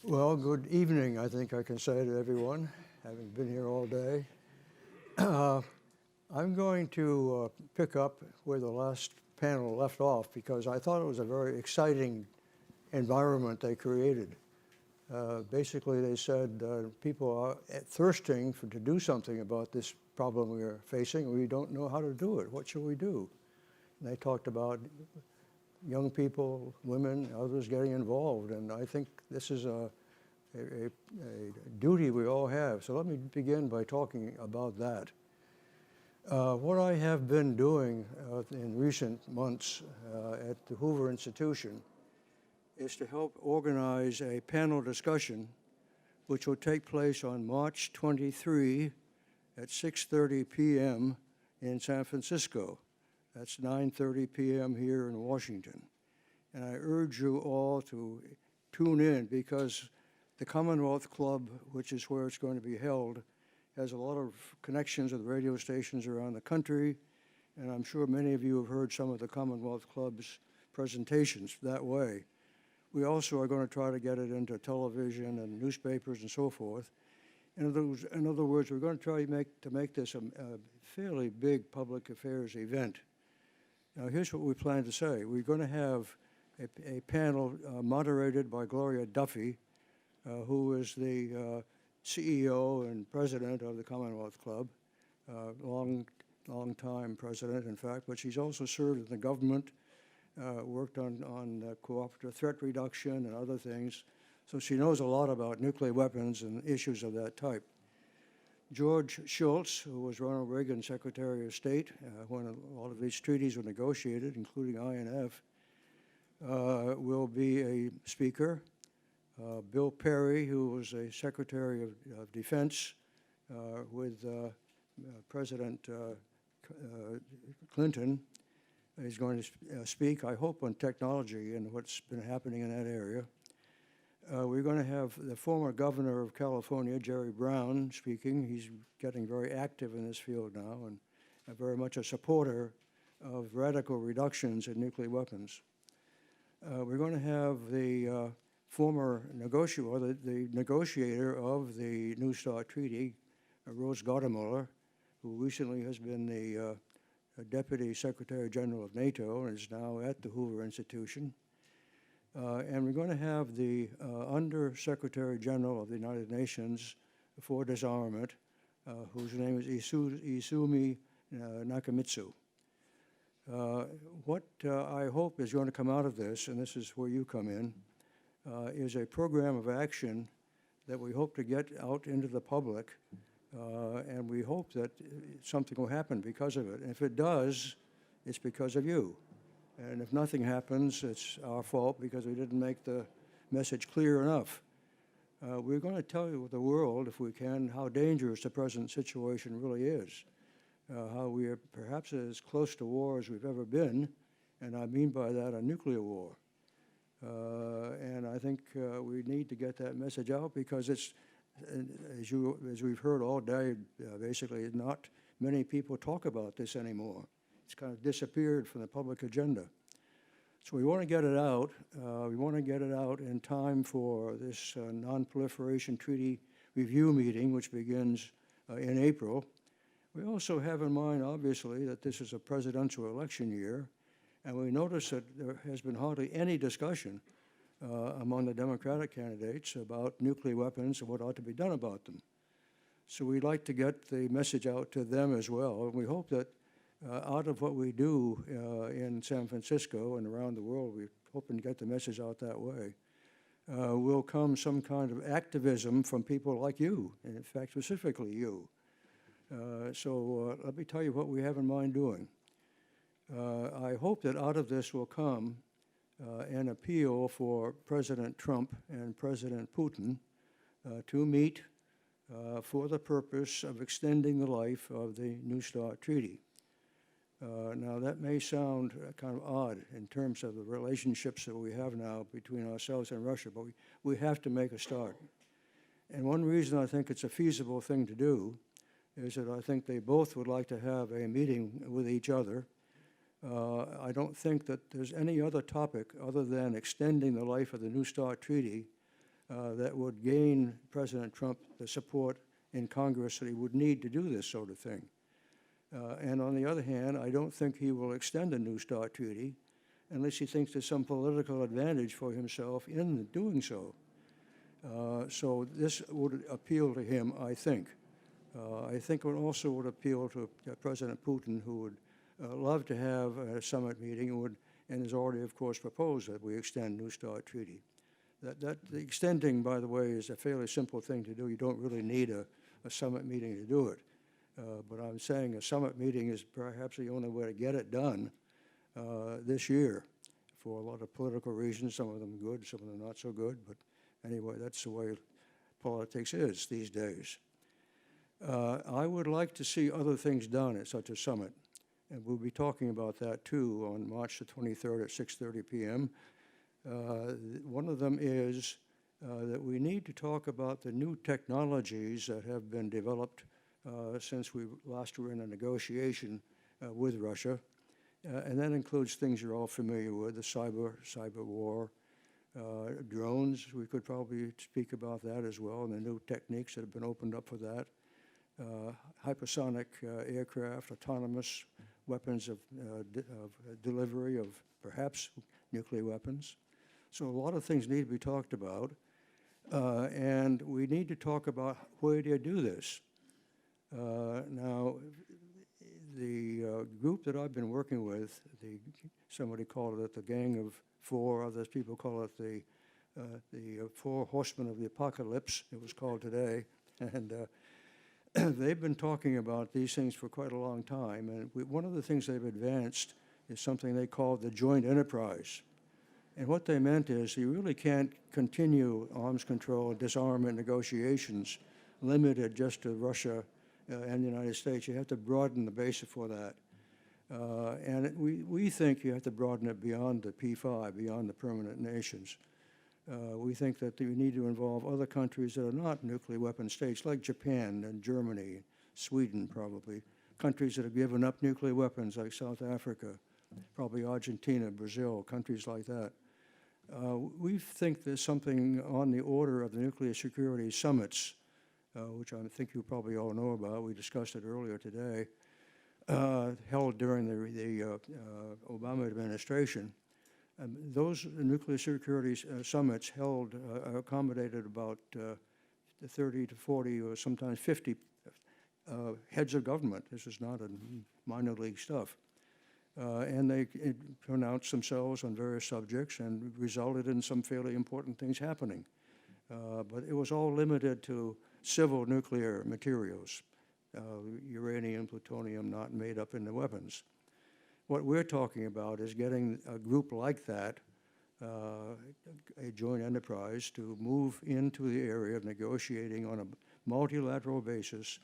Well, good evening, I think I can say to everyone, having been here all day. I'm going to pick up where the last panel left off because I thought it was a very exciting environment they created. Basically, they said people are thirsting to do something about this problem we are facing. We don't know how to do it. What should we do? And they talked about young people, women, others getting involved, and I think this is a duty we all have. So let me begin by talking about that. What I have been doing in recent months at the Hoover Institution is to help organize a panel discussion which will take place on March 23 at 6:30 p.m. in San Francisco. That's 9:30 p.m. here in Washington. And I urge you all to tune in because the Commonwealth Club, which is where it's going to be held, has a lot of connections with radio stations around the country, and I'm sure many of you have heard some of the Commonwealth Club's presentations that way. We also are going to try to get it into television and newspapers and so forth. In other words, we're going to try to make this a fairly big public affairs event. Now, here's what we plan to say. We're going to have a panel moderated by Gloria Duffy, who is the CEO and president of the Commonwealth Club, long-time president, in fact, but she's also served in the government, worked on cooperative threat reduction and other things, so she knows a lot about nuclear weapons and issues of that type. George Shultz, who was Ronald Reagan's Secretary of State when a lot of these treaties were negotiated, including INF, will be a speaker. Bill Perry, who was a Secretary of Defense with President Clinton, is going to speak, I hope, on technology and what's been happening in that area. We're going to have the former governor of California, Jerry Brown, speaking. He's getting very active in this field now and very much a supporter of radical reductions in nuclear weapons. We're going to have the former negotiator, the negotiator of the New START Treaty, Rose Gottemoeller, who recently has been the Deputy Secretary General of NATO and is now at the Hoover Institution. And we're going to have the Under Secretary General of the United Nations for Disarmament, whose name is Izumi Nakamitsu. What I hope is going to come out of this, and this is where you come in, is a program of action that we hope to get out into the public, and we hope that something will happen because of it. And if it does, it's because of you. And if nothing happens, it's our fault because we didn't make the message clear enough. We're going to tell you the world, if we can, how dangerous the present situation really is, how we are perhaps as close to war as we've ever been, and I mean by that a nuclear war. And I think we need to get that message out because it's, as we've heard all day, basically not many people talk about this anymore. It's kind of disappeared from the public agenda. So we want to get it out. We want to get it out in time for this Non-Proliferation Treaty Review meeting, which begins in April. We also have in mind, obviously, that this is a presidential election year, and we notice that there has been hardly any discussion among the Democratic candidates about nuclear weapons and what ought to be done about them. So we'd like to get the message out to them as well, and we hope that out of what we do in San Francisco and around the world, we're hoping to get the message out that way, will come some kind of activism from people like you, and in fact, specifically you. So let me tell you what we have in mind doing. I hope that out of this will come an appeal for President Trump and President Putin to meet for the purpose of extending the life of the New START Treaty. Now, that may sound kind of odd in terms of the relationships that we have now between ourselves and Russia, but we have to make a start. And one reason I think it's a feasible thing to do is that I think they both would like to have a meeting with each other. I don't think that there's any other topic other than extending the life of the New START Treaty that would gain President Trump the support in Congress that he would need to do this sort of thing. And on the other hand, I don't think he will extend the New START treaty unless he thinks there's some political advantage for himself in doing so. So this would appeal to him, I think. I think it also would appeal to President Putin, who would love to have a summit meeting and has already, of course, proposed that we extend New START treaty. The extending, by the way, is a fairly simple thing to do. You don't really need a summit meeting to do it. But I'm saying a summit meeting is perhaps the only way to get it done this year for a lot of political reasons, some of them good, some of them not so good. But anyway, that's the way politics is these days. I would like to see other things done at such a summit, and we'll be talking about that too on March the 23rd at 6:30 p.m. One of them is that we need to talk about the new technologies that have been developed since we last were in a negotiation with Russia, and that includes things you're all familiar with, the cyber war, drones. We could probably speak about that as well, and the new techniques that have been opened up for that. Hypersonic aircraft, autonomous weapons of delivery of perhaps nuclear weapons. So a lot of things need to be talked about, and we need to talk about where do you do this. Now, the group that I've been working with, somebody called it the Gang of Four, other people call it the Four Horsemen of the Apocalypse, it was called today, and they've been talking about these things for quite a long time, and one of the things they've advanced is something they call the joint enterprise. And what they meant is you really can't continue arms control and disarmament negotiations limited just to Russia and the United States. You have to broaden the basis for that. And we think you have to broaden it beyond the P5, beyond the permanent nations. We think that you need to involve other countries that are not nuclear weapon states, like Japan and Germany, Sweden probably, countries that have given up nuclear weapons like South Africa, probably Argentina, Brazil, countries like that. We think there's something on the order of the nuclear security summits, which I think you probably all know about. We discussed it earlier today, held during the Obama administration. Those nuclear security summits held accommodated about 30 to 40 or sometimes 50 heads of government. This is not a minor league stuff. And they pronounced themselves on various subjects and resulted in some fairly important things happening. But it was all limited to civil nuclear materials, uranium, plutonium not made up into weapons. What we're talking about is getting a group like that, a joint enterprise, to move into the area of negotiating on a multilateral basis,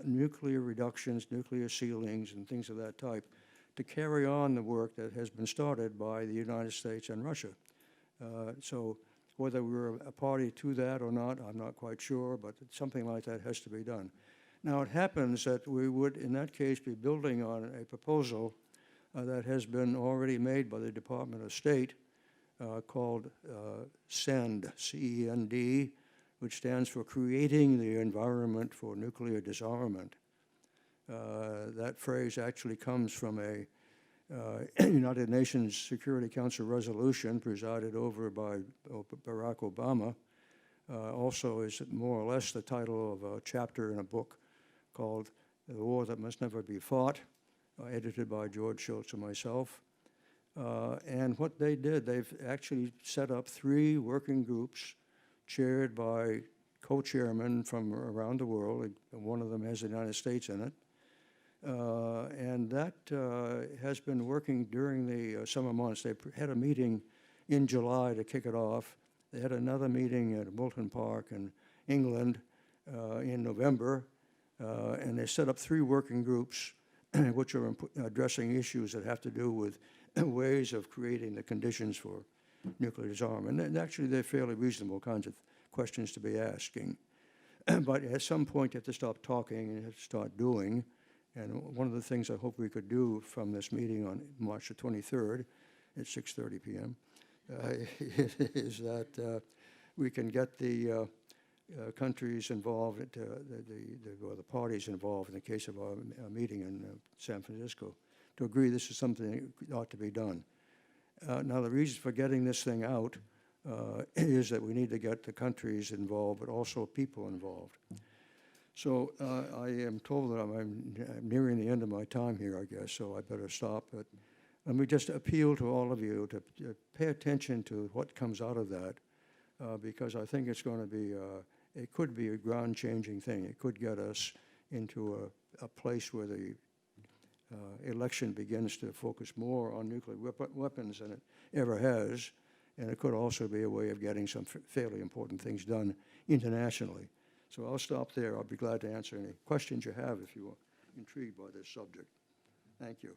nuclear reductions, nuclear ceilings, and things of that type, to carry on the work that has been started by the United States and Russia. So whether we're a party to that or not, I'm not quite sure, but something like that has to be done. Now, it happens that we would, in that case, be building on a proposal that has been already made by the Department of State called CEND, C-E-N-D, which stands for Creating the Environment for Nuclear Disarmament. That phrase actually comes from a United Nations Security Council resolution presided over by Barack Obama. Also is more or less the title of a chapter in a book called The War That Must Never Be Fought, edited by George Shultz and myself. And what they did, they've actually set up 3 working groups chaired by co-chairmen from around the world. One of them has the United States in it. And that has been working during the summer months. They had a meeting in July to kick it off. They had another meeting at Moulton Park in England in November. And they set up 3 working groups which are addressing issues that have to do with ways of creating the conditions for nuclear disarmament. And actually, they're fairly reasonable kinds of questions to be asking. But at some point, you have to stop talking and you have to start doing. And one of the things I hope we could do from this meeting on March the 23rd at 6:30 p.m. Is that we can get the countries involved, or the parties involved in the case of our meeting in San Francisco, to agree this is something that ought to be done. Now, the reason for getting this thing out is that we need to get the countries involved, but also people involved. So I am told that I'm nearing the end of my time here, I guess, so I better stop. But let me just appeal to all of you to pay attention to what comes out of that, because I think it's going to be, it could be a ground-changing thing. It could get us into a place where the election begins to focus more on nuclear weapons than it ever has, and it could also be a way of getting some fairly important things done internationally. So I'll stop there. I'll be glad to answer any questions you have if you are intrigued by this subject. Thank you.